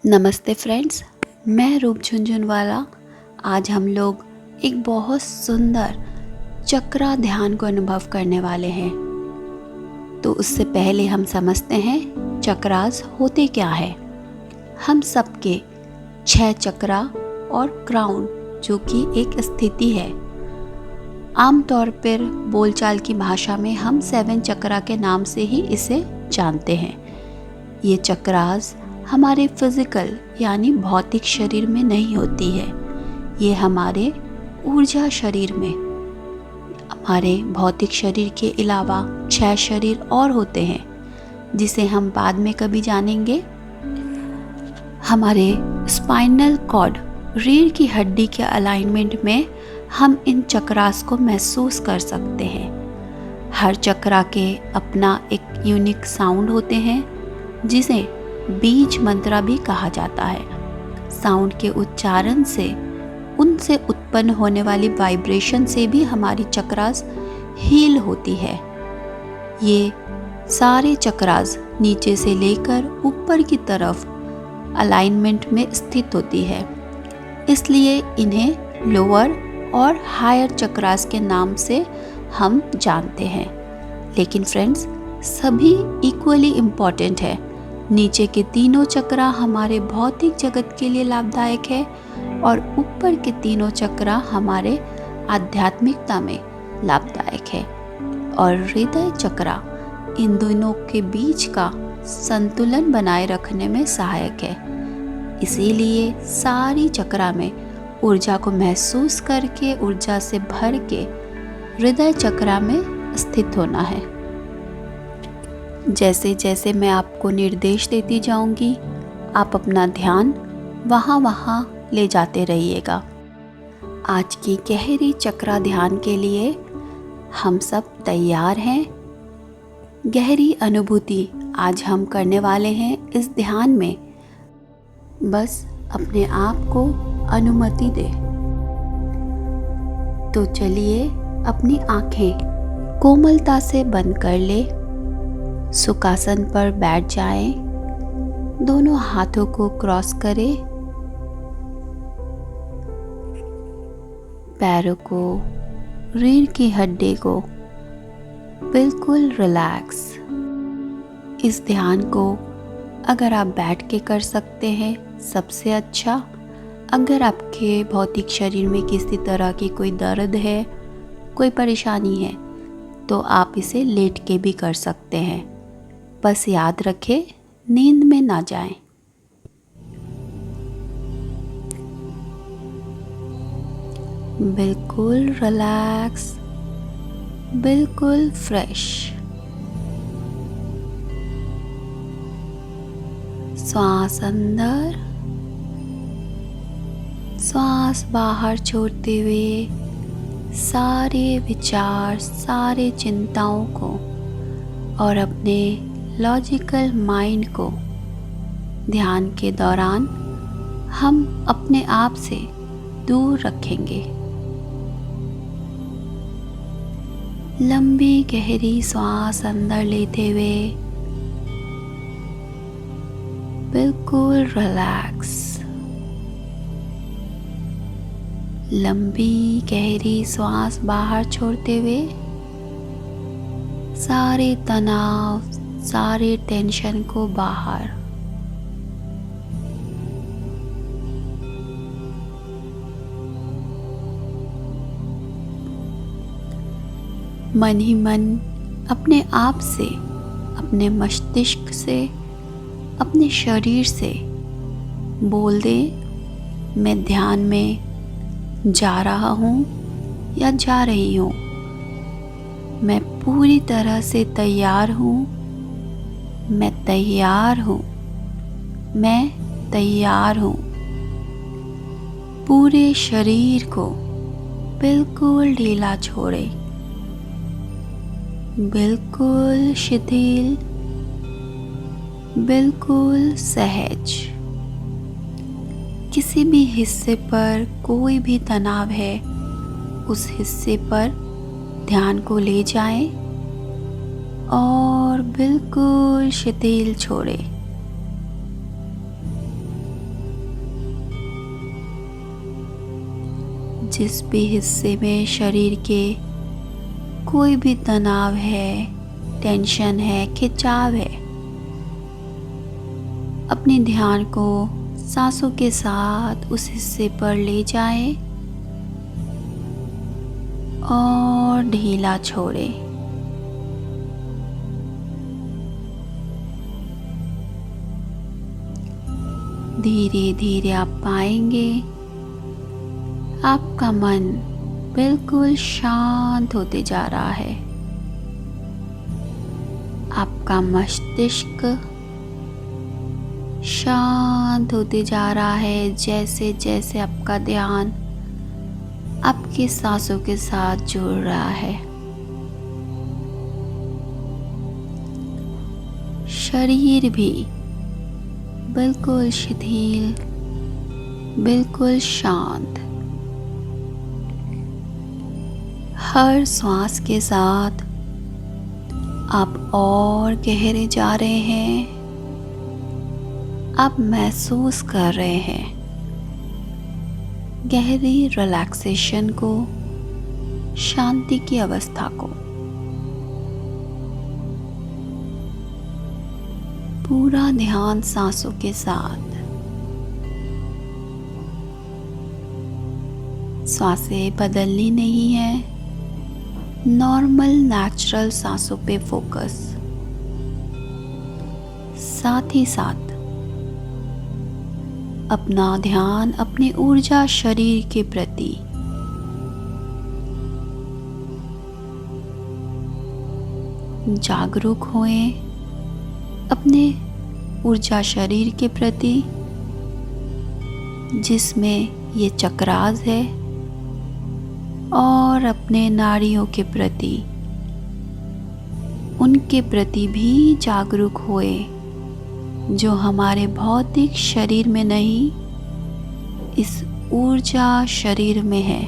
नमस्ते फ्रेंड्स, मैं रूप झुनझुनवाला। आज हम लोग एक बहुत सुंदर चक्रा ध्यान को अनुभव करने वाले हैं। तो उससे पहले हम समझते हैं चक्रास होते क्या है। हम सबके 6 चक्रा और क्राउन जो कि एक स्थिति है। आमतौर पर बोलचाल की भाषा में हम 7 चक्रा के नाम से ही इसे जानते हैं। ये चक्रास हमारे फिजिकल यानी भौतिक शरीर में नहीं होती है। ये हमारे ऊर्जा शरीर में, हमारे भौतिक शरीर के अलावा 6 शरीर और होते हैं जिसे हम बाद में कभी जानेंगे। हमारे स्पाइनल कॉर्ड, रीढ़ की हड्डी के अलाइनमेंट में हम इन चक्रास को महसूस कर सकते हैं। हर चक्रा के अपना एक यूनिक साउंड होते हैं जिसे बीज मंत्रा भी कहा जाता है। साउंड के उच्चारण से, उनसे उत्पन्न होने वाली वाइब्रेशन से भी हमारी चक्रास हील होती है। ये सारे चक्रास नीचे से लेकर ऊपर की तरफ अलाइनमेंट में स्थित होती है, इसलिए इन्हें लोअर और हायर चक्रास के नाम से हम जानते हैं। लेकिन फ्रेंड्स, सभी इक्वली इम्पॉर्टेंट है। नीचे के तीनों चक्रा हमारे भौतिक जगत के लिए लाभदायक है और ऊपर के तीनों चक्रा हमारे आध्यात्मिकता में लाभदायक है। और हृदय चक्रा इन दोनों के बीच का संतुलन बनाए रखने में सहायक है। इसीलिए सारी चक्रा में ऊर्जा को महसूस करके, ऊर्जा से भर के हृदय चक्रा में स्थित होना है। जैसे जैसे मैं आपको निर्देश देती जाऊंगी, आप अपना ध्यान वहाँ ले जाते रहिएगा। आज की गहरी चक्रा ध्यान के लिए हम सब तैयार हैं। गहरी अनुभूति आज हम करने वाले हैं इस ध्यान में। बस अपने आप को अनुमति दे। तो चलिए अपनी आंखें कोमलता से बंद कर ले। सुखासन पर बैठ जाएं। दोनों हाथों को क्रॉस करें। पैरों को, रीढ़ की हड्डी को बिल्कुल रिलैक्स। इस ध्यान को अगर आप बैठ के कर सकते हैं सबसे अच्छा। अगर आपके भौतिक शरीर में किसी तरह की कोई दर्द है, कोई परेशानी है, तो आप इसे लेट के भी कर सकते हैं। बस याद रखें, नींद में ना जाएं। बिल्कुल रिलैक्स, बिल्कुल फ्रेश। श्वास अंदर, श्वास बाहर छोड़ते हुए सारे विचार, सारे चिंताओं को और अपने लॉजिकल माइंड को ध्यान के दौरान हम अपने आप से दूर रखेंगे। लंबी गहरी श्वास अंदर लेते हुए बिल्कुल रिलैक्स। लंबी गहरी श्वास बाहर छोड़ते हुए सारे तनाव, सारे टेंशन को बाहर। मन ही मन अपने आप से, अपने मस्तिष्क से, अपने शरीर से बोल दे, मैं ध्यान में जा रहा हूँ या जा रही हूँ। मैं पूरी तरह से तैयार हूँ। मैं तैयार हूँ। मैं तैयार हूँ। पूरे शरीर को बिल्कुल ढीला छोड़े, बिल्कुल शिथिल, बिल्कुल सहज। किसी भी हिस्से पर कोई भी तनाव है, उस हिस्से पर ध्यान को ले जाएं और बिल्कुल शिथिल छोड़े। जिस भी हिस्से में शरीर के कोई भी तनाव है, टेंशन है, खिंचाव है, अपने ध्यान को सांसों के साथ उस हिस्से पर ले जाएं और ढीला छोड़ें। धीरे धीरे आप पाएंगे आपका मन बिल्कुल शांत होते जा रहा है। आपका मस्तिष्क शांत होते जा रहा है जैसे जैसे आपका ध्यान आपकी सांसों के साथ जुड़ रहा है। शरीर भी बिल्कुल शिथिल, बिल्कुल शांत। हर सांस के साथ आप और गहरे जा रहे हैं। आप महसूस कर रहे हैं गहरी रिलैक्सेशन को, शांति की अवस्था को। पूरा ध्यान सांसों के साथ। सांसें बदलनी नहीं है, नॉर्मल नेचुरल सांसों पे फोकस। साथ ही साथ अपना ध्यान अपनी ऊर्जा शरीर के प्रति जागरूक होएं, अपने ऊर्जा शरीर के प्रति जिसमें ये चक्रास है, और अपने नाड़ियों के प्रति, उनके प्रति भी जागरूक होए जो हमारे भौतिक शरीर में नहीं, इस ऊर्जा शरीर में है।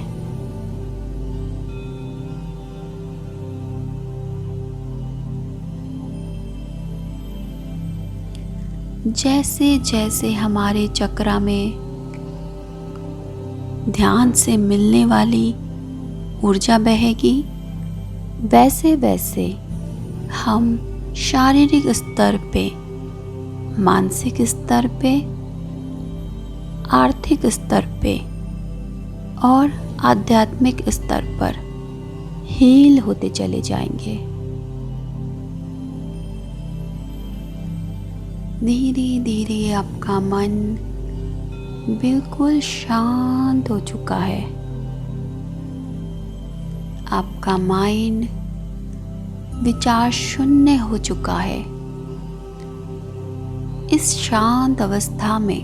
जैसे जैसे हमारे चक्रा में ध्यान से मिलने वाली ऊर्जा बहेगी, वैसे वैसे हम शारीरिक स्तर पे, मानसिक स्तर पे, आर्थिक स्तर पे और आध्यात्मिक स्तर पर हील होते चले जाएंगे। धीरे धीरे आपका मन बिल्कुल शांत हो चुका है। आपका माइंड विचार शून्य हो चुका है। इस शांत अवस्था में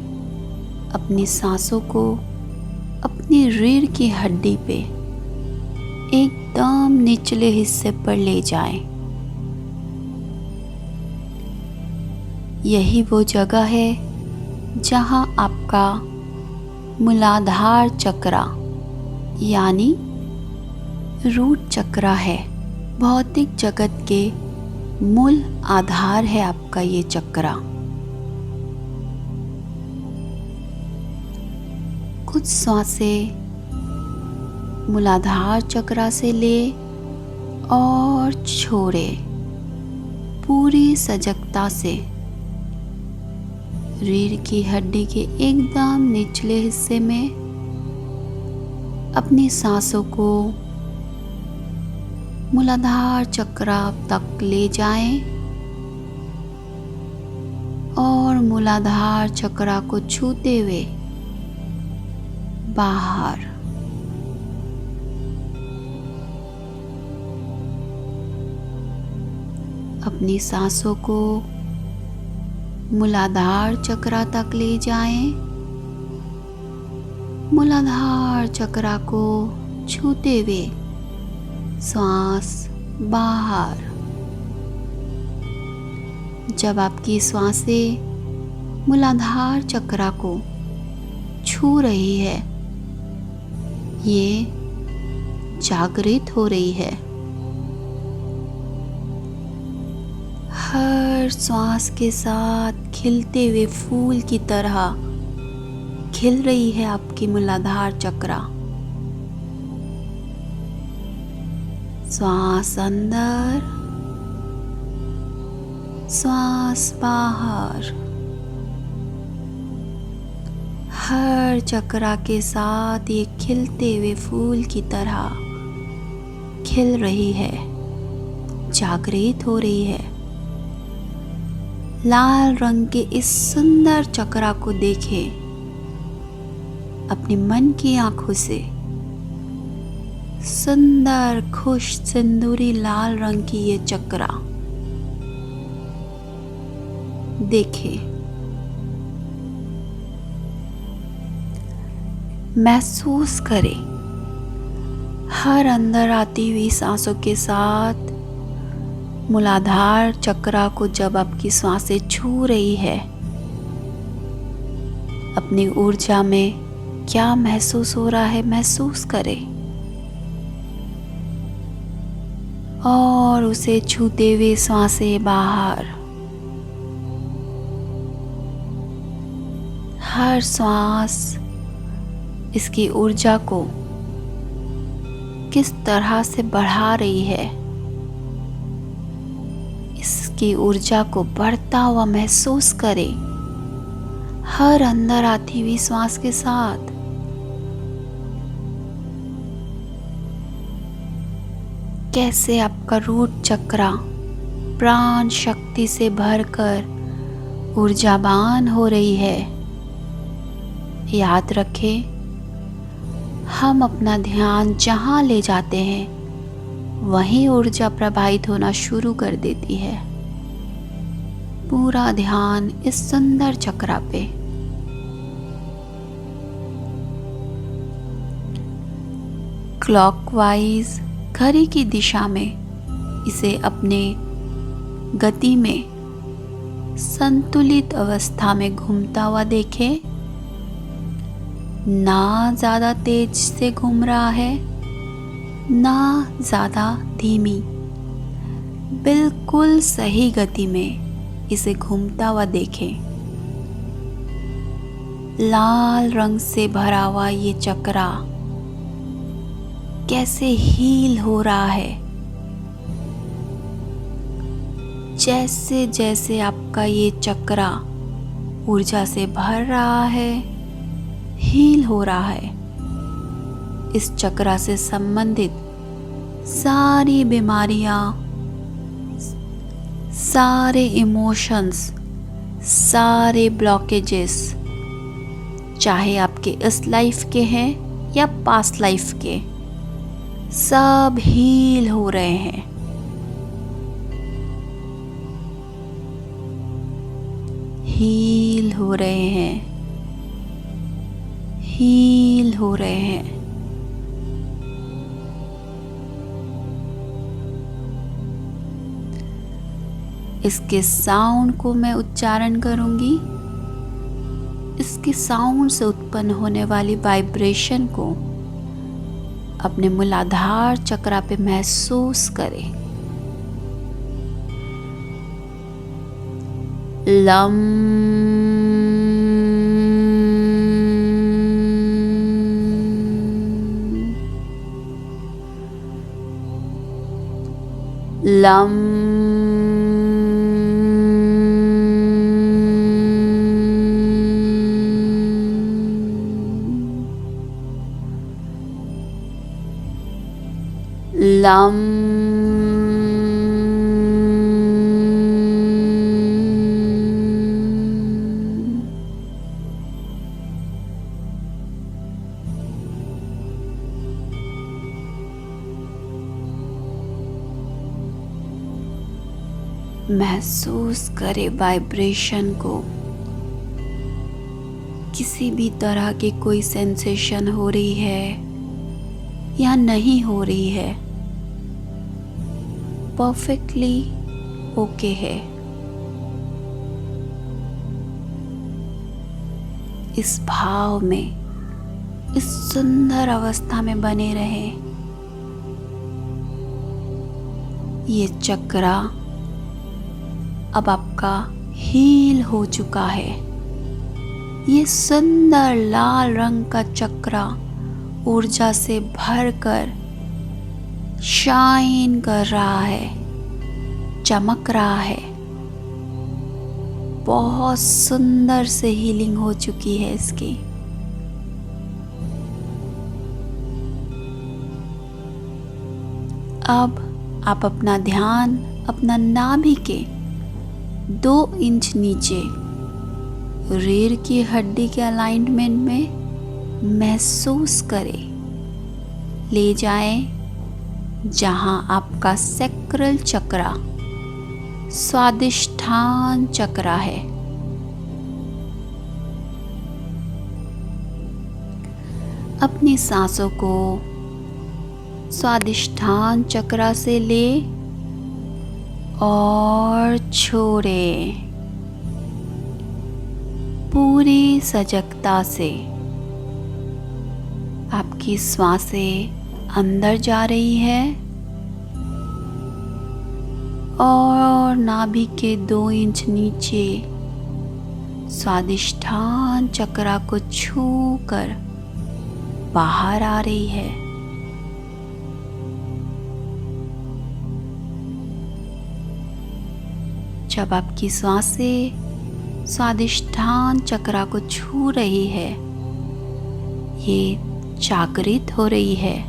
अपनी सांसों को अपनी रीढ़ की हड्डी पे एकदम निचले हिस्से पर ले जाएं। यही वो जगह है जहां आपका मूलाधार चक्रा यानी रूट चक्रा है। भौतिक जगत के मूल आधार है आपका ये चक्रा। कुछ सांसें मूलाधार चक्रा से ले और छोड़े पूरी सजगता से रीढ़ की हड्डी के एकदम निचले हिस्से में अपनी सांसों को मूलाधार चक्रा तक ले जाएं और मूलाधार चक्रा को छूते हुए बाहर अपनी सांसों को मूलाधार चक्रा तक ले जाएं। मूलाधार चक्रा को छूते हुए श्वास बाहर। जब आपकी श्वासें मूलाधार चक्रा को छू रही है, ये जागृत हो रही है। हर श्वास के साथ खिलते हुए फूल की तरह खिल रही है आपकी मूलाधार चक्रा। श्वास अंदर, श्वास बाहर। हर चक्रा के साथ ये खिलते हुए फूल की तरह खिल रही है, जागृत हो रही है। लाल रंग के इस सुंदर चक्रा को देखें अपने मन की आंखों से। सुंदर, खुश, सिंदूरी लाल रंग की ये चक्रा देखें। महसूस करें हर अंदर आती हुई सांसों के साथ मूलाधार चक्रा को जब आपकी सांसें छू रही है, अपनी ऊर्जा में क्या महसूस हो रहा है महसूस करें और उसे छूते हुए सांसें बाहर। हर सांस इसकी ऊर्जा को किस तरह से बढ़ा रही है, इसकी ऊर्जा को बढ़ता हुआ महसूस करें हर अंदर आती हुई श्वास के साथ। कैसे आपका रूट चक्रा प्राण शक्ति से भरकर ऊर्जावान हो रही है। याद रखें, हम अपना ध्यान जहाँ ले जाते हैं वहीं ऊर्जा प्रवाहित होना शुरू कर देती है। पूरा ध्यान इस सुंदर चक्रा पे। क्लॉकवाइज घड़ी की दिशा में इसे अपने गति में संतुलित अवस्था में घूमता हुआ देखें। ना ज़्यादा तेज से घूम रहा है, ना ज़्यादा धीमी, बिल्कुल सही गति में इसे घूमता हुआ देखें। लाल रंग से भरा हुआ ये चक्रा कैसे हील हो रहा है। जैसे जैसे आपका ये चक्रा ऊर्जा से भर रहा है, हील हो रहा है, इस चक्रा से संबंधित सारी बीमारियां, सारे इमोशंस, सारे ब्लॉकेजेस, चाहे आपके इस लाइफ के हैं या पास्ट लाइफ के, सब हील हो रहे हैं। हील हो रहे हैं, हील हो रहे हैं। इसके साउंड को मैं उच्चारण करूंगी। इसके साउंड से उत्पन्न होने वाली वाइब्रेशन को अपने मूलाधार चक्रा पे महसूस करें। लम लम लम महसूस करें वाइब्रेशन को। किसी भी तरह की कोई सेंसेशन हो रही है या नहीं हो रही है, परफेक्टली ओके है। इस भाव में, इस सुंदर अवस्था में बने रहे। ये चक्रा अब आपका हील हो चुका है। ये सुंदर लाल रंग का चक्रा ऊर्जा से भरकर शाइन कर रहा है, चमक रहा है। बहुत सुंदर से हीलिंग हो चुकी है इसकी। अब आप अपना ध्यान अपना नाभि के 2 इंच नीचे रीढ़ की हड्डी के अलाइनमेंट में महसूस करें। ले जाएं जहां आपका सैक्रल चक्रा, स्वादिष्ठान चक्रा है। अपनी सांसों को स्वादिष्ठान चक्रा से ले और छोड़े। पूरी सजगता से आपकी सांसें अंदर जा रही है और नाभि के 2 इंच नीचे स्वादिष्ठान चक्रा को छू कर बाहर आ रही है। जब आपकी सांसें स्वादिष्ठान चक्रा को छू रही है, ये जागृत हो रही है।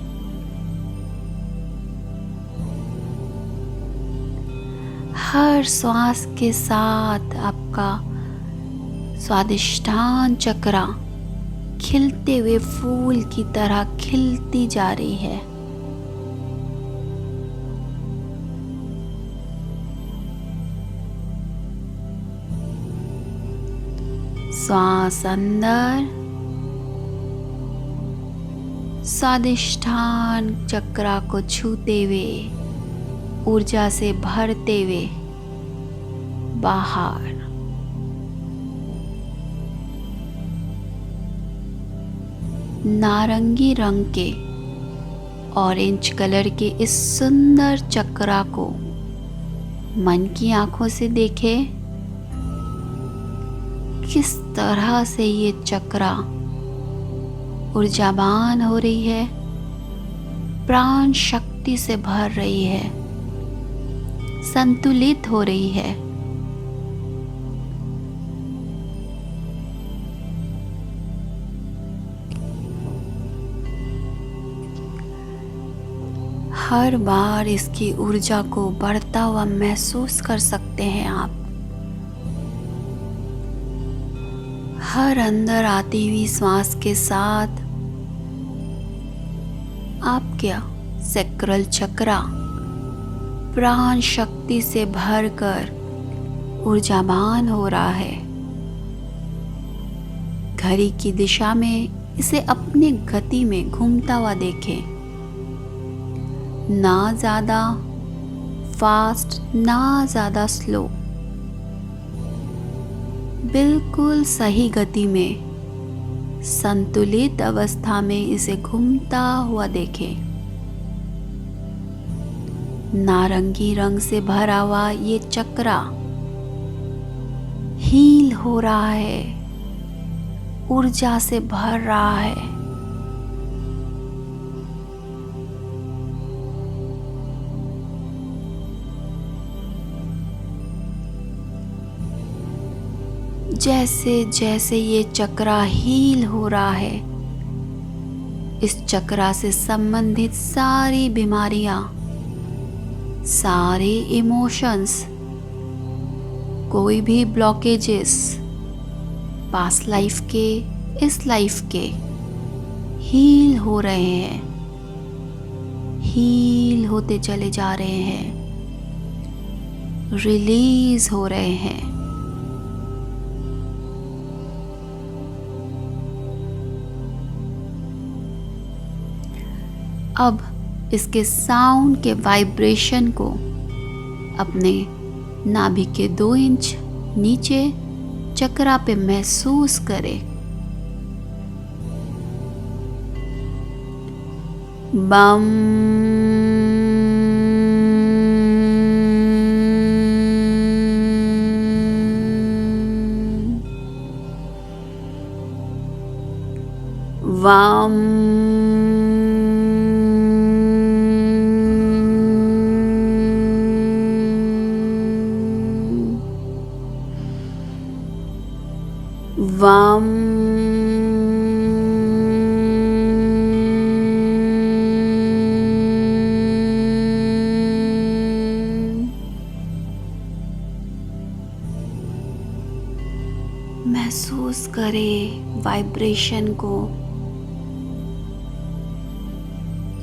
हर श्वास के साथ आपका स्वादिष्ठान चक्रा खिलते हुए फूल की तरह खिलती जा रही है। श्वास अंदर, स्वादिष्ठान चक्रा को छूते हुए, ऊर्जा से भरते हुए बाहर। नारंगी रंग के, ऑरेंज कलर के इस सुंदर चक्रा को मन की आंखों से देखें। किस तरह से ये चक्रा ऊर्जावान हो रही है, प्राण शक्ति से भर रही है, संतुलित हो रही है। हर बार इसकी ऊर्जा को बढ़ता हुआ महसूस कर सकते हैं आप। हर अंदर आती हुई श्वास के साथ आपका सैक्रल चक्रा प्राण शक्ति से भरकर ऊर्जावान हो रहा है। घड़ी की दिशा में इसे अपनी गति में घूमता हुआ देखें। ना ज़्यादा फास्ट, ना ज़्यादा स्लो, बिल्कुल सही गति में, संतुलित अवस्था में इसे घूमता हुआ देखें। नारंगी रंग से भरा हुआ ये चक्रा हील हो रहा है, ऊर्जा से भर रहा है। जैसे जैसे ये चक्रा हील हो रहा है, इस चक्रा से संबंधित सारी बीमारियां, सारे इमोशंस, कोई भी ब्लॉकेजेस पास्ट लाइफ के, इस लाइफ के हील हो रहे हैं, हील होते चले जा रहे हैं, रिलीज हो रहे हैं। अब इसके साउंड के वाइब्रेशन को अपने नाभि के 2 इंच नीचे चक्रा पे महसूस करें। बम वाम वम। महसूस करें वाइब्रेशन को,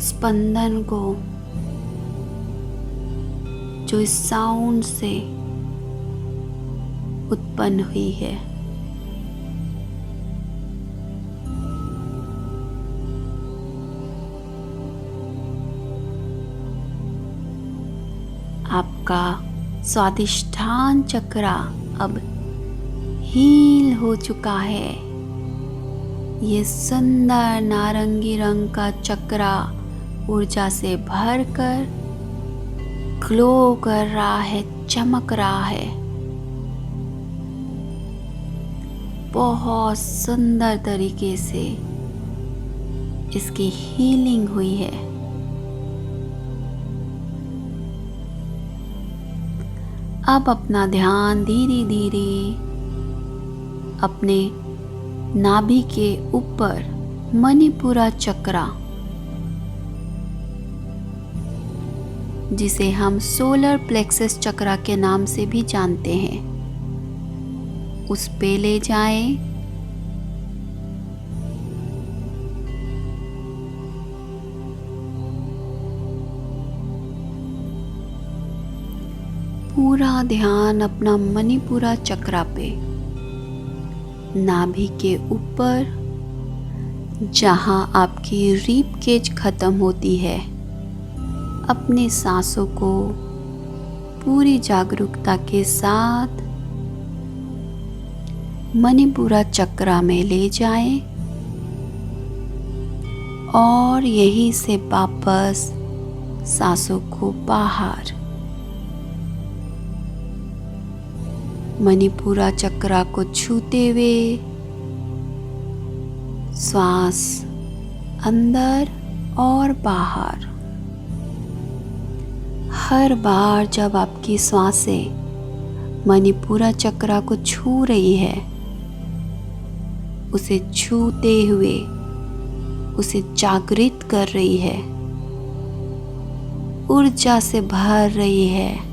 स्पंदन को, जो इस साउंड से उत्पन्न हुई है। आपका स्वादिष्ठान चक्रा अब हील हो चुका है। ये सुंदर नारंगी रंग का चक्रा ऊर्जा से भरकर ग्लो कर रहा है, चमक रहा है। बहुत सुंदर तरीके से इसकी हीलिंग हुई है। अब अपना ध्यान धीरे धीरे अपने नाभि के ऊपर मणिपुरा चक्रा, जिसे हम सोलर प्लेक्सस चक्रा के नाम से भी जानते हैं, उस पे ले जाएं। पूरा ध्यान अपना मणिपुरा चक्रा पे, नाभि के ऊपर जहां आपकी रिब केज खत्म होती है। अपने सांसों को पूरी जागरूकता के साथ मणिपुरा चक्रा में ले जाएं और यहीं से वापस सांसों को बाहर। मणिपुरा चक्रा को छूते हुए श्वास अंदर और बाहर। हर बार जब आपकी सांसें मणिपुरा चक्रा को छू रही है, उसे छूते हुए उसे जागृत कर रही है, ऊर्जा से भर रही है।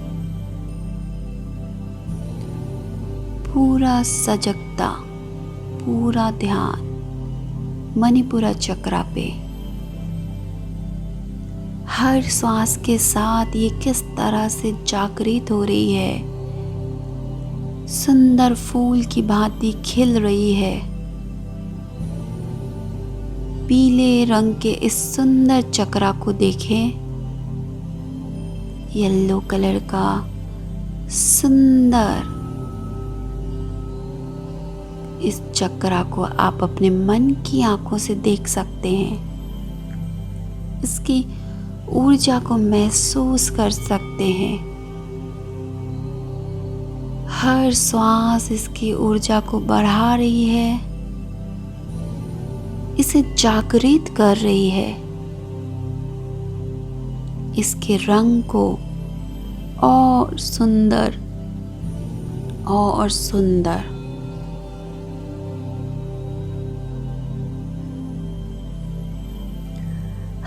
पूरा सजगता, पूरा ध्यान मणिपुरा चक्रा पे। हर श्वास के साथ ये किस तरह से जागृत हो रही है, सुंदर फूल की भांति खिल रही है। पीले रंग के इस सुंदर चक्रा को देखें। येलो कलर का सुंदर इस चक्रा को आप अपने मन की आंखों से देख सकते हैं। इसकी ऊर्जा को महसूस कर सकते हैं। हर श्वास इसकी ऊर्जा को बढ़ा रही है, इसे जागृत कर रही है। इसके रंग को और सुंदर और सुंदर।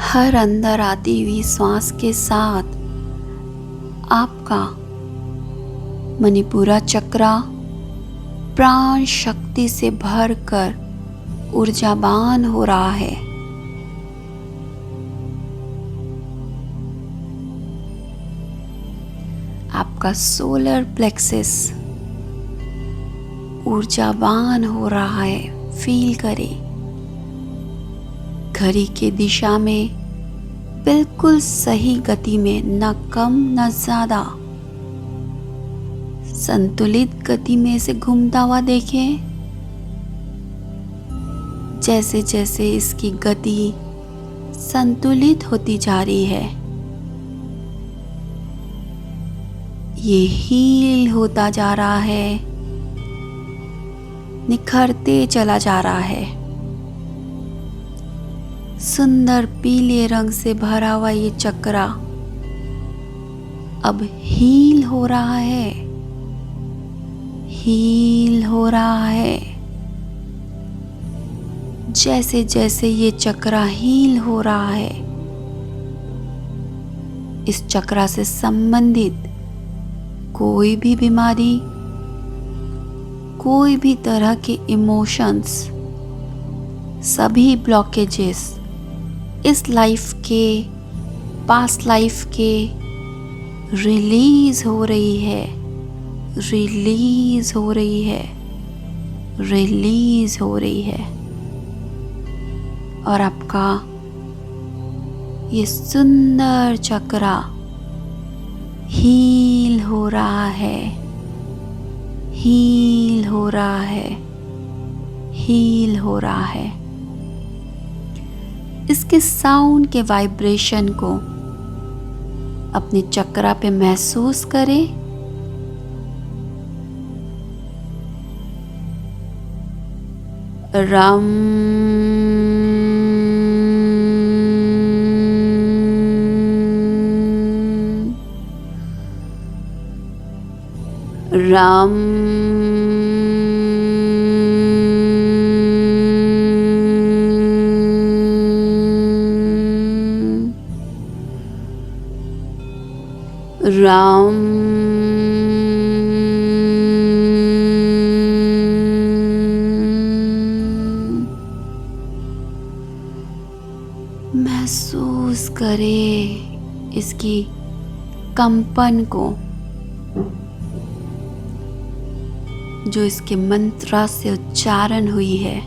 हर अंदर आती हुई श्वास के साथ आपका मणिपुरा चक्रा प्राण शक्ति से भरकर ऊर्जावान हो रहा है। आपका सोलर प्लेक्सस ऊर्जावान हो रहा है। फील करें। घड़ी के दिशा में बिल्कुल सही गति में, न कम न ज्यादा, संतुलित गति में इसे घूमता हुआ देखें। जैसे जैसे इसकी गति संतुलित होती जा रही है, ये हील होता जा रहा है, निखरते चला जा रहा है। सुंदर पीले रंग से भरा हुआ ये चक्रा अब हील हो रहा है, हील हो रहा है। जैसे जैसे ये चक्रा हील हो रहा है, इस चक्रा से संबंधित कोई भी बीमारी, कोई भी तरह के इमोशंस, सभी ब्लॉकेजेस इस लाइफ के, पास्ट लाइफ के रिलीज हो रही है, रिलीज हो रही है, रिलीज हो रही है। और आपका ये सुंदर चक्रा हील हो रहा है, हील हो रहा है, हील हो रहा है। इसके साउंड के वाइब्रेशन को अपने चक्रा पे महसूस करें। रम रम राम महसूस करें इसकी कंपन को, जो इसके मंत्रा से उच्चारण हुई है।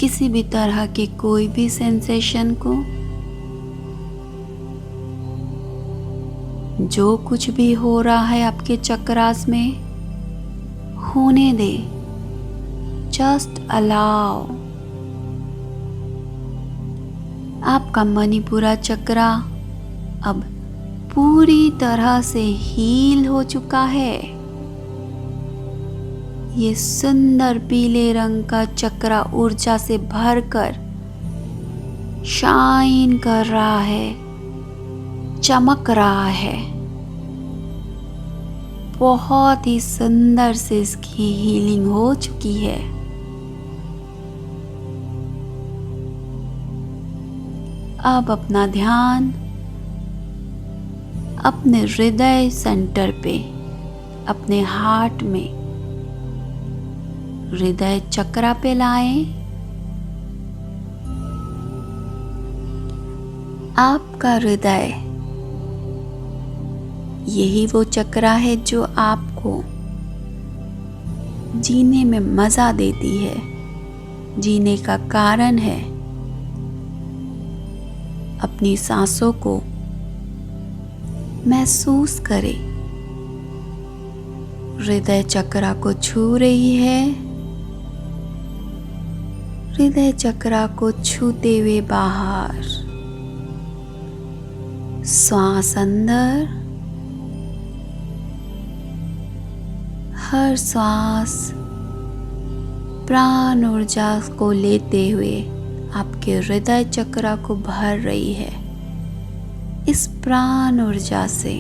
किसी भी तरह की कोई भी सेंसेशन को, जो कुछ भी हो रहा है आपके चक्रास में, होने दे। Just allow. आपका मणिपुरा चक्रा अब पूरी तरह से हील हो चुका है। ये सुंदर पीले रंग का चक्रा ऊर्जा से भरकर शाइन कर रहा है, चमक रहा है। बहुत ही सुंदर से इसकी हीलिंग हो चुकी है। अब अपना ध्यान अपने हृदय सेंटर पे, अपने हार्ट में, हृदय चक्रा पे लाएं। आपका हृदय यही वो चक्रा है जो आपको जीने में मजा देती है, जीने का कारण है। अपनी सांसों को महसूस करें, हृदय चक्रा को छू रही है। हृदय चक्रा को छूते हुए बाहर, श्वास अंदर, हर श्वास प्राण ऊर्जा को लेते हुए आपके हृदय चक्रा को भर रही है। इस प्राण ऊर्जा से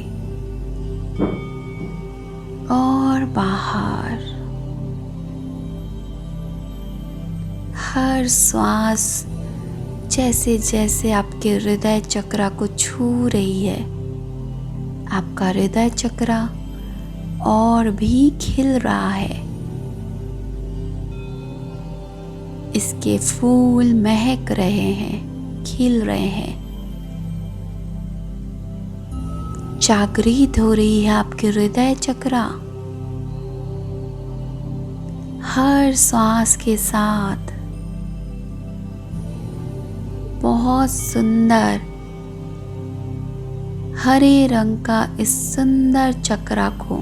और बाहर, हर श्वास जैसे जैसे आपके हृदय चक्रा को छू रही है, आपका हृदय चक्रा और भी खिल रहा है। इसके फूल महक रहे हैं, खिल रहे हैं। जागृत हो रही है आपके हृदय चक्रा। हर श्वास के साथ बहुत सुंदर हरे रंग का इस सुंदर चक्रा को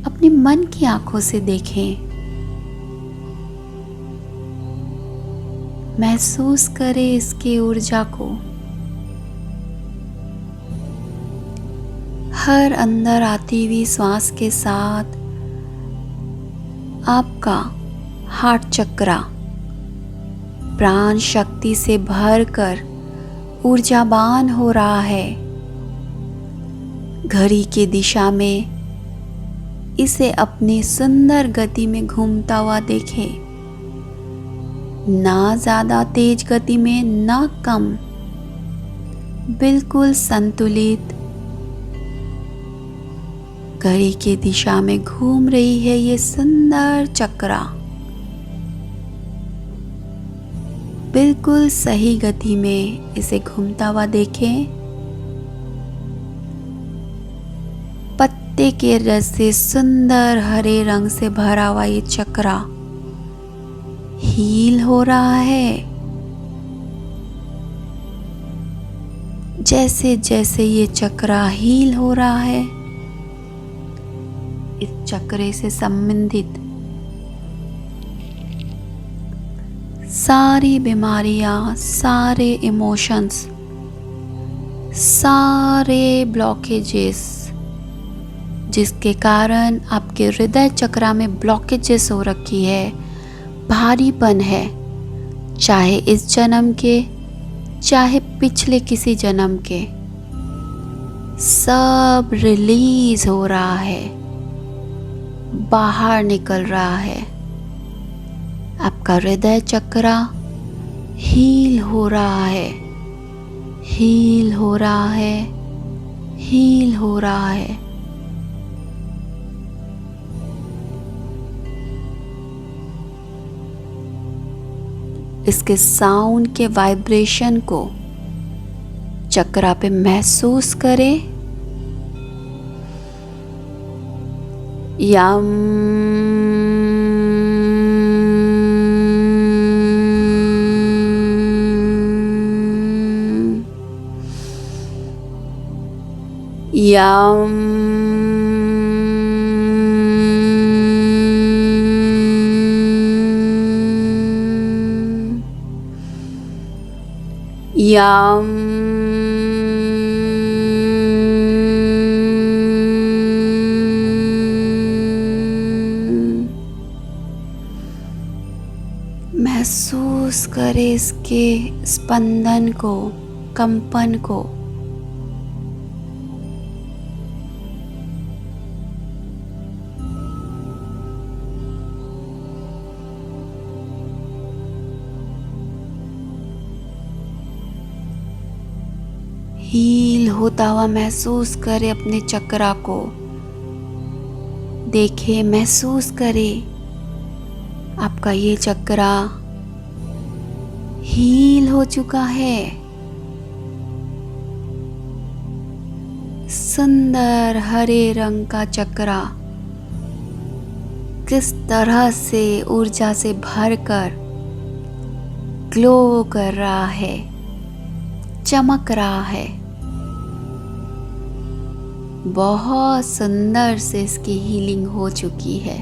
अपने मन की आंखों से देखें। महसूस करें इसकी ऊर्जा को। हर अंदर आती हुई श्वास के साथ आपका हार्ट चक्रा प्राण शक्ति से भरकर ऊर्जावान हो रहा है। घड़ी की दिशा में इसे अपनी सुंदर गति में घूमता हुआ देखें। ना ज़्यादा तेज गति में, ना कम, बिल्कुल संतुलित घड़ी की दिशा में घूम रही है ये सुंदर चक्रा। बिल्कुल सही गति में इसे घूमता हुआ देखें। पत्ते के रस से सुंदर हरे रंग से भरा हुआ ये चक्रा हील हो रहा है। जैसे जैसे ये चक्रा हील हो रहा है, इस चक्रे से संबंधित सारी बीमारियां, सारे इमोशंस, सारे ब्लॉकेजेस जिसके कारण आपके हृदय चक्रा में ब्लॉकेजेस हो रखी है, भारीपन है, चाहे इस जन्म के चाहे पिछले किसी जन्म के, सब रिलीज हो रहा है, बाहर निकल रहा है। आपका हृदय चक्रा हील हो रहा है, हील हो रहा है, हील हो रहा है। इसके साउंड के वाइब्रेशन को चक्रा पे महसूस करें। यम यम यम महसूस करें इसके स्पंदन को, कंपन को। हील होता हुआ महसूस करें अपने चक्रा को। देखें, महसूस करें आपका ये चक्रा हील हो चुका है। सुंदर हरे रंग का चक्रा किस तरह से ऊर्जा से भरकर ग्लो कर रहा है, चमक रहा है। बहुत सुंदर से इसकी हीलिंग हो चुकी है।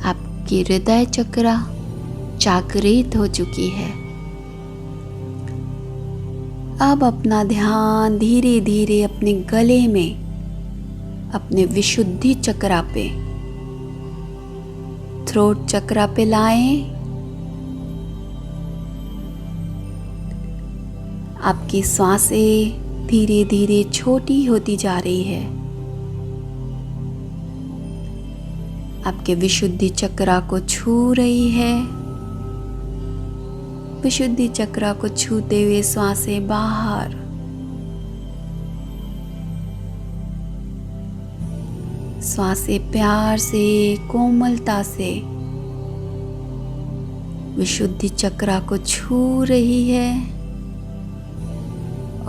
आपकी हृदय चक्रा जागृत हो चुकी है। अब अपना ध्यान धीरे धीरे अपने गले में, अपने विशुद्धि चक्रा पे, थ्रोट चक्रा पे लाएं। आपकी सांसें धीरे धीरे छोटी होती जा रही है। आपके विशुद्धि चक्रा को छू रही है। विशुद्धि चक्रा को छूते हुए सांसें बाहर, सांसें प्यार से, कोमलता से विशुद्धि चक्रा को छू रही है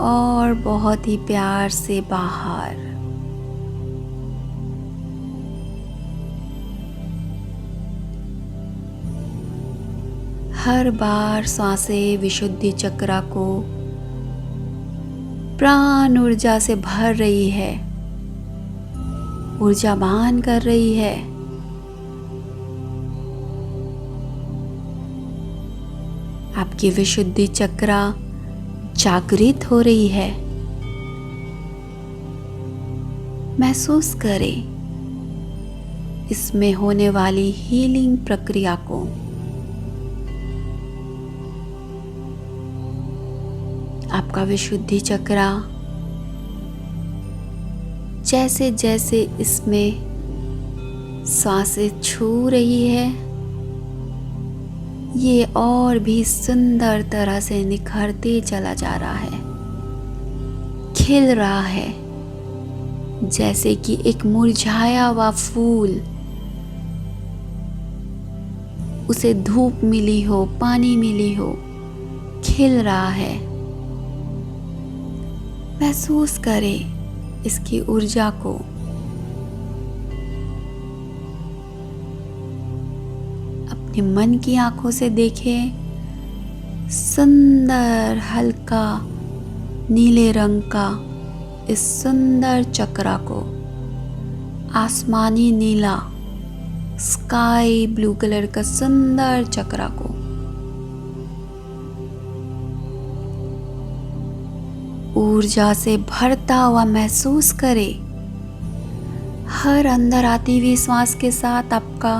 और बहुत ही प्यार से बाहर। हर बार सांसें विशुद्धि चक्रा को प्राण ऊर्जा से भर रही है, ऊर्जावान कर रही है। आपकी विशुद्धि चक्रा जागृत हो रही है। महसूस करें इसमें होने वाली हीलिंग प्रक्रिया को। आपका विशुद्धि चक्रा जैसे जैसे इसमें सांसें छू रही है, ये और भी सुंदर तरह से निखरते चला जा रहा है, खिल रहा है, जैसे कि एक मुरझाया हुआ फूल, उसे धूप मिली हो, पानी मिली हो, खिल रहा है। महसूस करें इसकी ऊर्जा को। अपने मन की आंखों से देखें सुंदर हल्का नीले रंग का इस सुंदर चक्रा को, आसमानी नीला स्काई ब्लू कलर का सुंदर चक्रा को। ऊर्जा से भरता हुआ महसूस करें। हर अंदर आती हुई श्वास के साथ आपका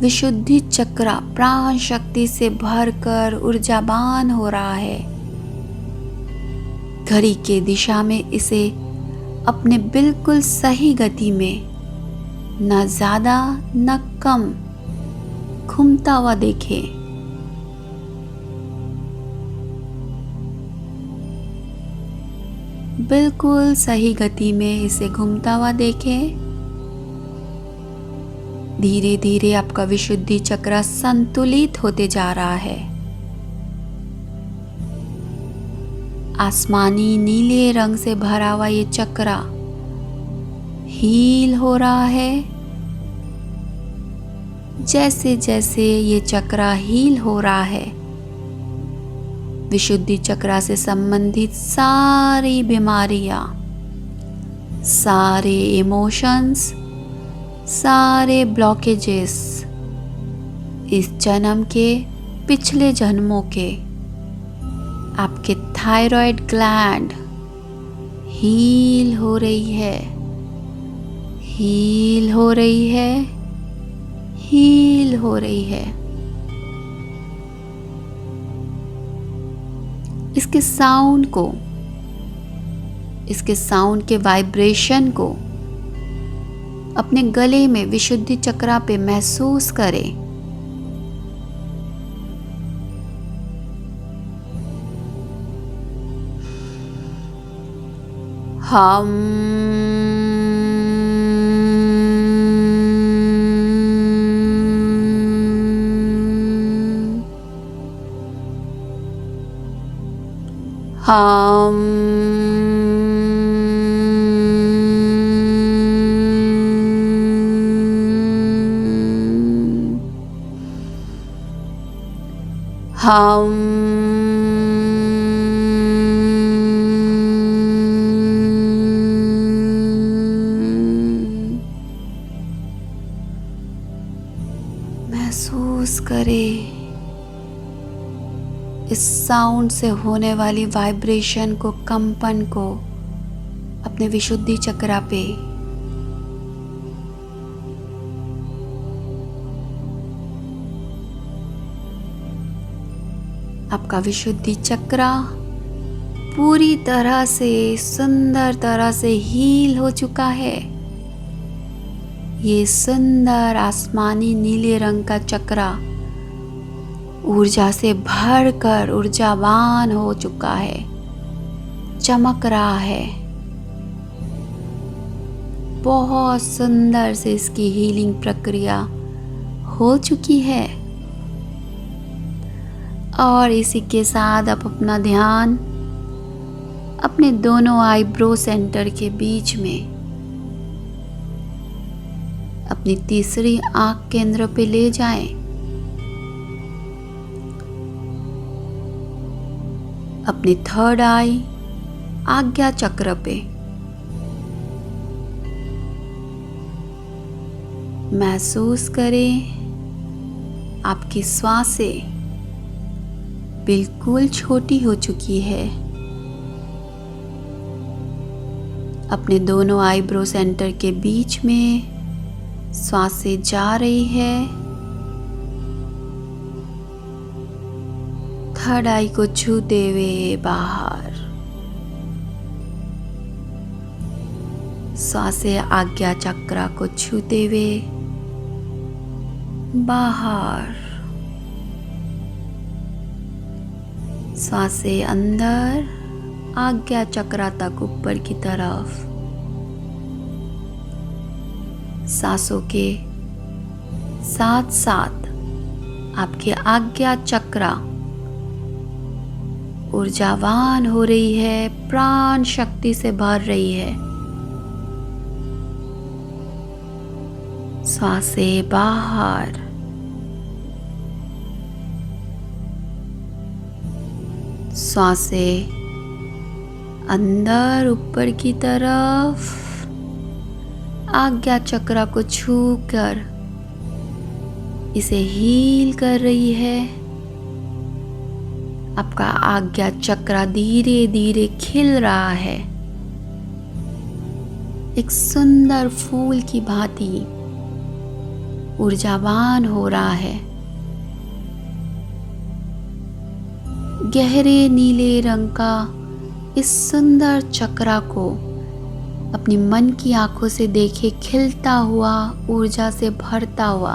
विशुद्धि चक्रा प्राण शक्ति से भरकर ऊर्जावान हो रहा है। घड़ी के दिशा में इसे अपने बिल्कुल सही गति में, न ज्यादा न कम, घूमता हुआ देखें। बिल्कुल सही गति में इसे घूमता हुआ देखें। धीरे धीरे आपका विशुद्धि चक्र संतुलित होते जा रहा है। आसमानी नीले रंग से भरा हुआ ये चक्रा हील हो रहा है। जैसे जैसे ये चक्रा हील हो रहा है, विशुद्धि चक्रा से संबंधित सारी बीमारियां, सारे इमोशंस, सारे ब्लॉकेजेस, इस जन्म के पिछले जन्मों के, आपके थायराइड ग्लैंड हील हो रही है, हील हो रही है, हील हो रही है। इसके साउंड को, इसके साउंड के वाइब्रेशन को अपने गले में विशुद्धि चक्रा पे महसूस करें। हम हम महसूस करें इस साउंड से होने वाली वाइब्रेशन को, कंपन को अपने विशुद्धि चक्रा पे। आपका विशुद्धि चक्रा पूरी तरह से, सुंदर तरह से हील हो चुका है। ये सुंदर आसमानी नीले रंग का चक्रा ऊर्जा से भरकर ऊर्जावान हो चुका है, चमक रहा है। बहुत सुंदर से इसकी हीलिंग प्रक्रिया हो चुकी है। और इसी के साथ आप अपना ध्यान अपने दोनों आईब्रो सेंटर के बीच में अपनी तीसरी आंख केंद्र पे ले जाएं। अपनी थर्ड आई आज्ञा चक्र पे महसूस करें आपकी श्वासें बिल्कुल छोटी हो चुकी है। अपने दोनों आईब्रो सेंटर के बीच में श्वासें जा रही है। थर्ड आई को छूते हुए बाहर। सांसें आज्ञा चक्र को छूते हुए बाहर, सांसें अंदर आज्ञा चक्र तक ऊपर की तरफ। सांसों के साथ साथ आपके आज्ञा चक्र ऊर्जावान हो रही है, प्राण शक्ति से भर रही है। सांसें बाहर, सांसें अंदर ऊपर की तरफ, आज्ञा चक्र को छूकर इसे हील कर रही है। आपका आज्ञा चक्र धीरे धीरे खिल रहा है, एक सुंदर फूल की भांति ऊर्जावान हो रहा है। गहरे नीले रंग का इस सुंदर चक्र को अपनी मन की आंखों से देखे, खिलता हुआ, ऊर्जा से भरता हुआ,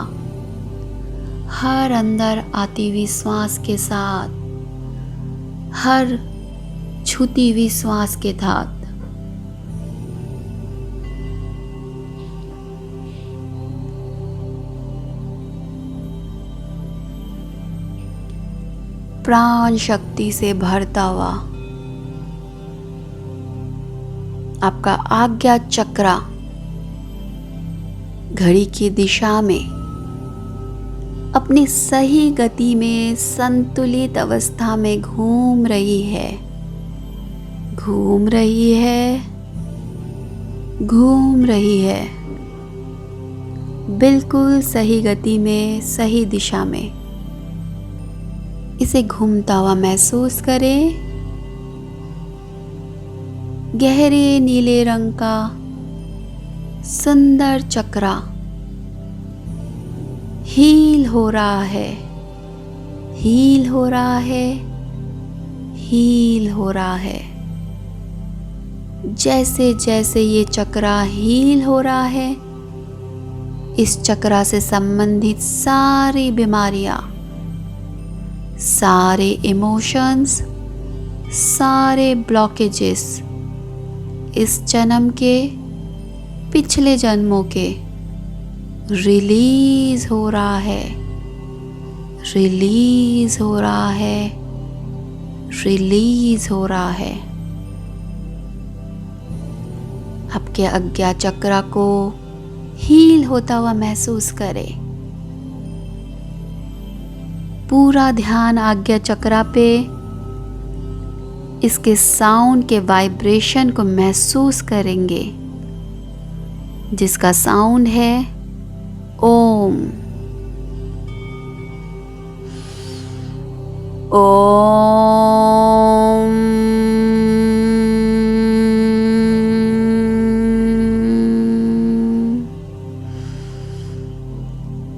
हर अंदर आती हुई श्वास के साथ, हर छूती हुई श्वास के साथ प्राण शक्ति से भरता हुआ आपका आज्ञा चक्र घड़ी की दिशा में अपनी सही गति में संतुलित अवस्था में घूम रही है, घूम रही है, घूम रही है, बिल्कुल सही गति में, सही दिशा में। इसे घूमता हुआ महसूस करें। गहरे नीले रंग का सुंदर चक्र हील हो रहा है, हील हो रहा है, हील हो रहा है। जैसे जैसे ये चक्र हील हो रहा है, इस चक्र से संबंधित सारी बीमारियां, सारे इमोशंस, सारे ब्लॉकेजेस, इस जन्म के, पिछले जन्मों के रिलीज हो रहा है, रिलीज हो रहा है, रिलीज हो रहा है। आपके आज्ञा चक्र को हील होता हुआ महसूस करें। पूरा ध्यान आज्ञा चक्र पे, इसके साउंड के वाइब्रेशन को महसूस करेंगे, जिसका साउंड है ओम। ओम।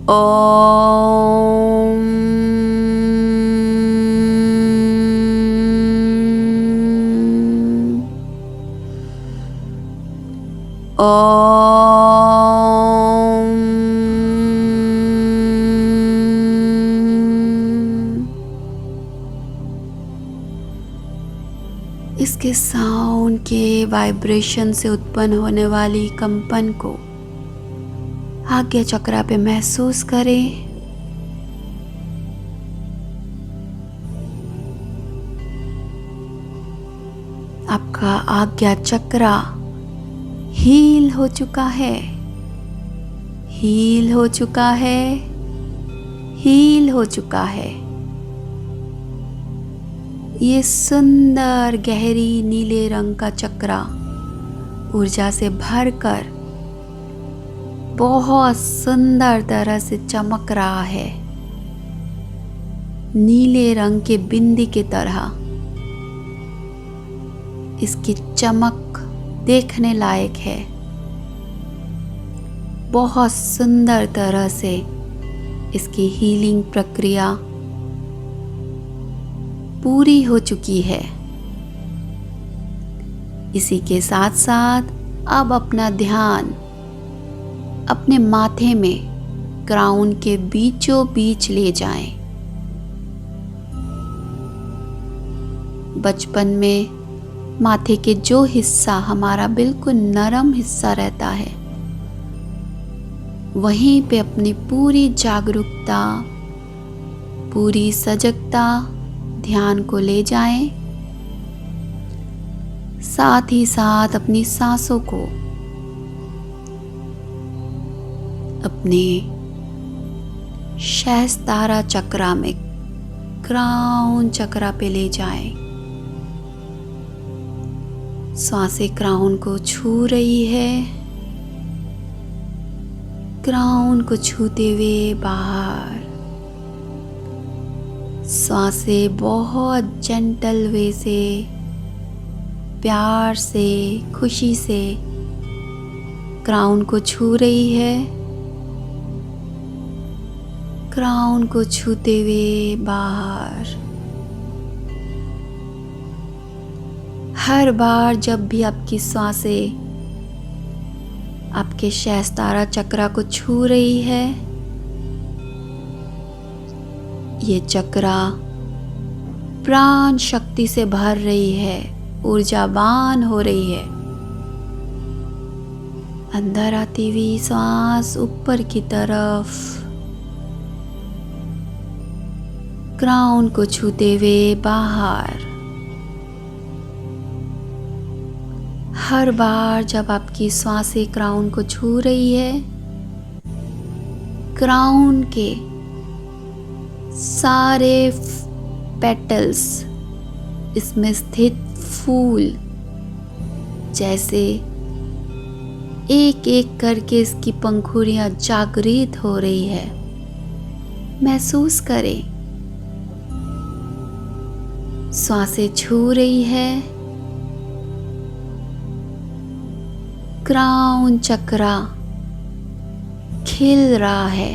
ओम। ओम। इसके साउंड के वाइब्रेशन से उत्पन्न होने वाली कंपन को आज्ञा चक्र पे महसूस करें। आपका आज्ञा चक्र हील हो चुका है, हील हो चुका है, हील हो चुका है। ये सुंदर गहरी नीले रंग का चक्र ऊर्जा से भरकर बहुत सुंदर तरह से चमक रहा है, नीले रंग के बिंदी की तरह। इसकी चमक देखने लायक है, बहुत सुंदर तरह से इसकी हीलिंग प्रक्रिया पूरी हो चुकी है। इसी के साथ साथ अब अपना ध्यान अपने माथे में क्राउन के बीचों बीच ले जाएं। बचपन में माथे के जो हिस्सा हमारा बिल्कुल नरम हिस्सा रहता है, वहीं पे अपनी पूरी जागरूकता, पूरी सजगता ध्यान को ले जाएं। साथ ही साथ अपनी सांसों को अपने सहस्त्रार चक्रा में, क्राउन चक्रा पे ले जाएं। सांसें क्राउन को छू रही है, क्राउन को छूते हुए बाहर। सांसें बहुत जेंटल वे से, प्यार से, खुशी से क्राउन को छू रही है, क्राउन को छूते हुए बाहर। हर बार जब भी आपकी सांसें आपके सहस्त्रार चक्रा को छू रही है, ये चक्रा प्राण शक्ति से भर रही है, ऊर्जावान हो रही है। अंदर आती हुई सांस ऊपर की तरफ, क्राउन को छूते हुए बाहर। हर बार जब आपकी सांसें क्राउन को छू रही है, क्राउन के सारे पेटल्स, इसमें स्थित फूल जैसे एक एक करके इसकी पंखुड़ियां जागृत हो रही है, महसूस करें। सांसें छू रही है, क्राउन चक्रा खिल रहा है,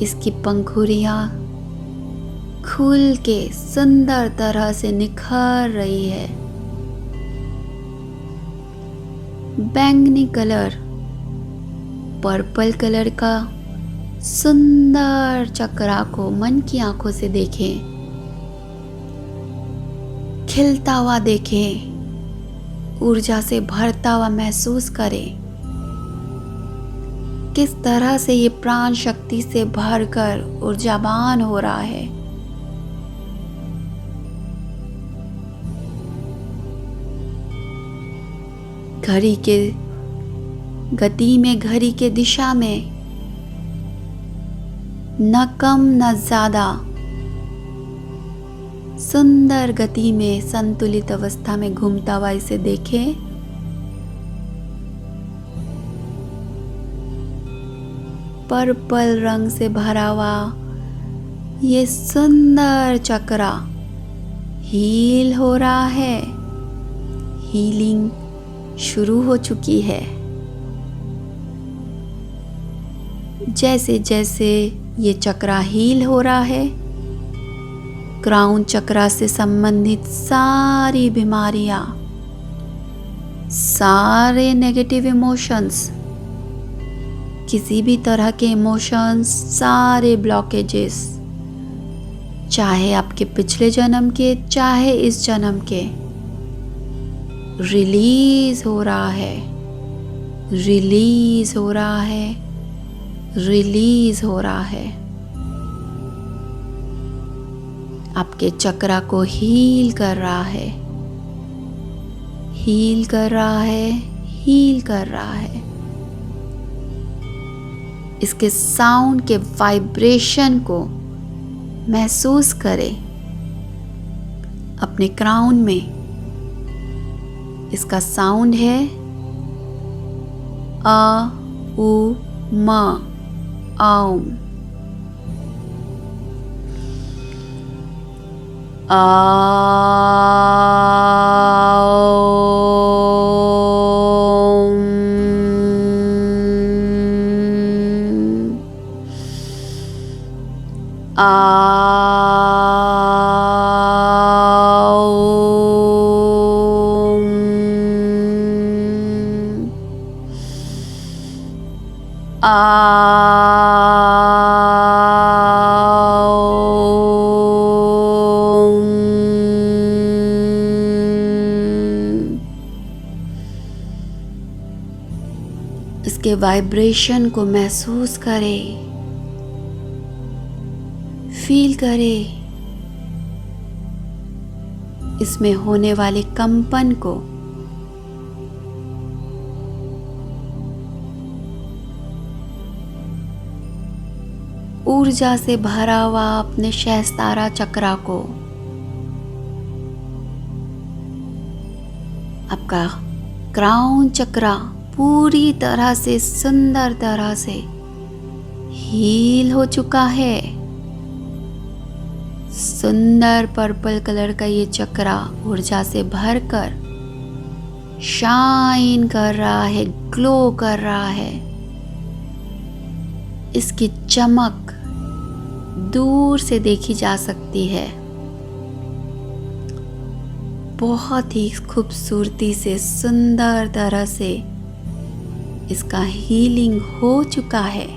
इसकी पंखुड़ियां खुल के सुंदर तरह से निखर रही है। बैंगनी कलर, पर्पल कलर का सुंदर चक्रा को मन की आंखों से देखें, खिलता हुआ देखें, ऊर्जा से भरता हुआ महसूस करें। किस तरह से ये प्राण शक्ति से भरकर ऊर्जावान हो रहा है। घड़ी के गति में, घड़ी के दिशा में न कम न ज्यादा, सुंदर गति में, संतुलित अवस्था में घूमता हुआ इसे देखें। पर्पल रंग से भरा हुआ ये सुंदर चक्रा हील हो रहा है, हीलिंग शुरू हो चुकी है। जैसे जैसे ये चक्रा हील हो रहा है, क्राउन चक्रा से संबंधित सारी बीमारियां, सारे नेगेटिव इमोशंस, किसी भी तरह के इमोशंस, सारे ब्लॉकेजेस, चाहे आपके पिछले जन्म के, चाहे इस जन्म के, रिलीज हो रहा है, रिलीज हो रहा है, रिलीज हो रहा है। आपके चक्रा को हील कर रहा है, हील कर रहा है, हील कर रहा है। इसके साउंड के वाइब्रेशन को महसूस करें अपने क्राउन में। इसका साउंड है अ उ म, ओम। इसके वाइब्रेशन को महसूस करें, फील करें। इसमें होने वाले कंपन को ऊर्जा से भरा हुआ अपने सहस्त्रार चक्र को, आपका क्राउन चक्र पूरी तरह से सुंदर तरह से हील हो चुका है। सुंदर पर्पल कलर का ये चक्र ऊर्जा से भरकर शाइन कर रहा है, ग्लो कर रहा है। इसकी चमक दूर से देखी जा सकती है। बहुत ही खूबसूरती से सुंदर तरह से इसका हीलिंग हो चुका है।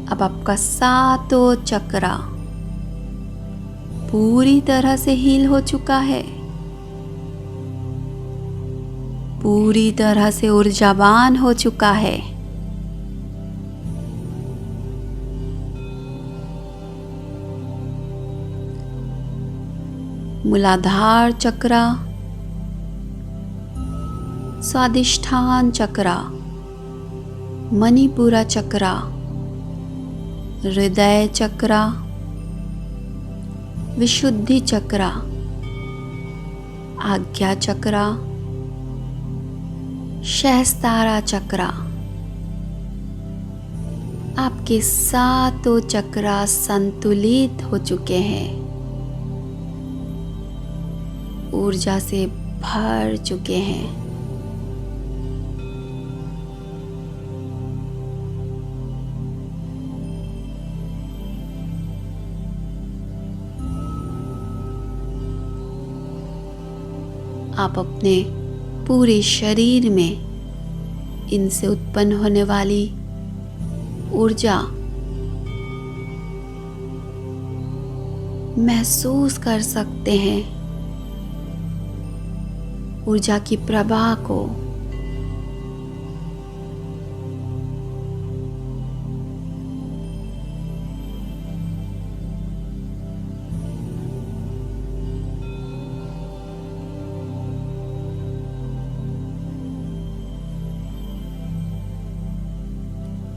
अब आपका सातों चक्र पूरी तरह से हील हो चुका है, पूरी तरह से ऊर्जावान हो चुका है। मूलाधार चक्र, स्वादिष्ठान चक्र, मणिपुरा चक्र, हृदय चक्र, विशुद्धि चक्र, आज्ञा चक्र, सहस्त्रार चक्र, आपके सातों चक्र संतुलित हो चुके हैं, ऊर्जा से भर चुके हैं। आप अपने पूरे शरीर में इनसे उत्पन्न होने वाली ऊर्जा महसूस कर सकते हैं, ऊर्जा की प्रवाह को।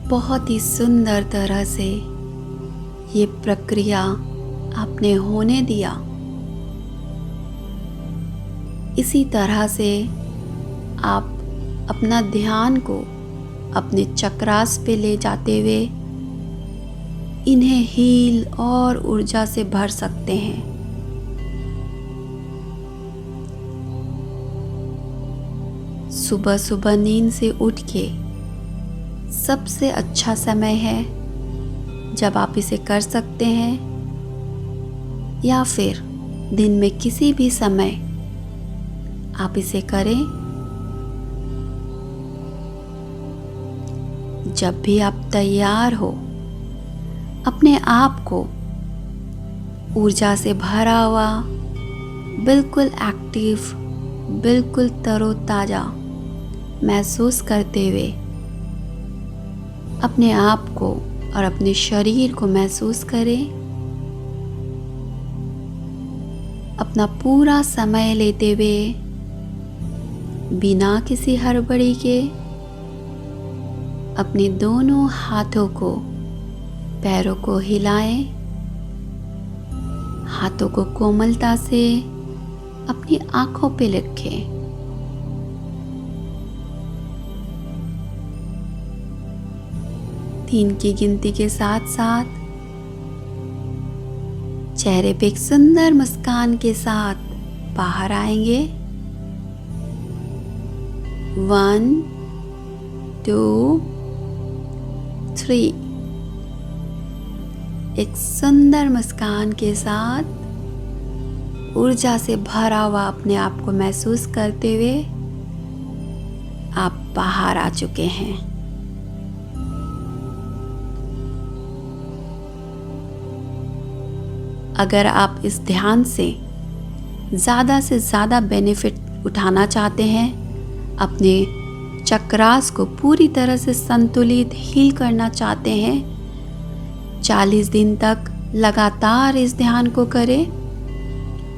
बहुत ही सुंदर तरह से ये प्रक्रिया आपने होने दिया। इसी तरह से आप अपना ध्यान को अपने चक्रास पे ले जाते हुए इन्हें हील और ऊर्जा से भर सकते हैं। सुबह सुबह नींद से उठ के सबसे अच्छा समय है जब आप इसे कर सकते हैं, या फिर दिन में किसी भी समय आप इसे करें। जब भी आप तैयार हो, अपने आप को ऊर्जा से भरा हुआ, बिल्कुल एक्टिव, बिल्कुल तरोताजा महसूस करते हुए अपने आप को और अपने शरीर को महसूस करें। अपना पूरा समय लेते हुए बिना किसी हड़बड़ी के अपने दोनों हाथों को, पैरों को हिलाएं। हाथों को कोमलता से अपनी आंखों पे रखें। तीन की गिनती के साथ साथ चेहरे पे एक सुंदर मुस्कान के साथ बाहर आएंगे। 1 2 3। एक सुंदर मुस्कान के साथ ऊर्जा से भरा हुआ अपने आप को महसूस करते हुए आप बाहर आ चुके हैं। अगर आप इस ध्यान से ज़्यादा बेनिफिट उठाना चाहते हैं, अपने चक्रास को पूरी तरह से संतुलित हील करना चाहते हैं, 40 दिन तक लगातार इस ध्यान को करें।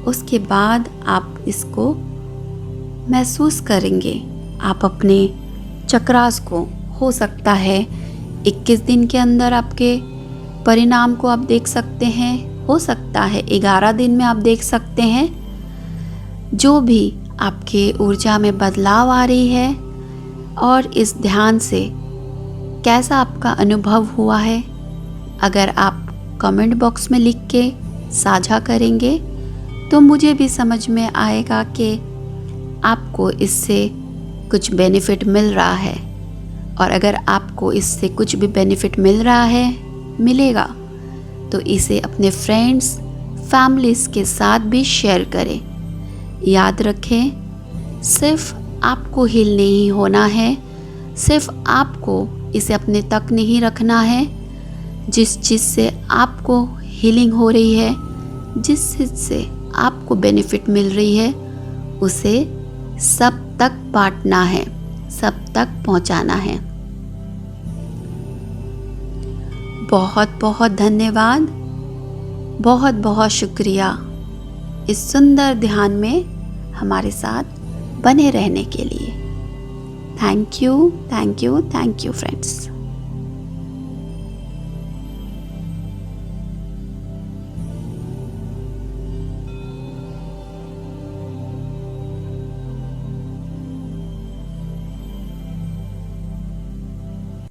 उसके बाद आप इसको महसूस करेंगे। आप अपने चक्रास को, हो सकता है 21 दिन के अंदर आपके परिणाम को आप देख सकते हैं, हो सकता है 11 दिन में आप देख सकते हैं। जो भी आपके ऊर्जा में बदलाव आ रही है और इस ध्यान से कैसा आपका अनुभव हुआ है, अगर आप कमेंट बॉक्स में लिख के साझा करेंगे तो मुझे भी समझ में आएगा कि आपको इससे कुछ बेनिफिट मिल रहा है। और अगर आपको इससे कुछ भी बेनिफिट मिल रहा है, मिलेगा, तो इसे अपने फ्रेंड्स, फैमिलीज़ के साथ भी शेयर करें। याद रखें, सिर्फ आपको हील नहीं होना है, सिर्फ आपको इसे अपने तक नहीं रखना है। जिस चीज़ से आपको हीलिंग हो रही है, जिस चीज़ से आपको बेनिफिट मिल रही है, उसे सब तक बांटना है, सब तक पहुंचाना है। बहुत बहुत धन्यवाद, बहुत बहुत शुक्रिया इस सुंदर ध्यान में हमारे साथ बने रहने के लिए। Thank you, thank you, thank you friends.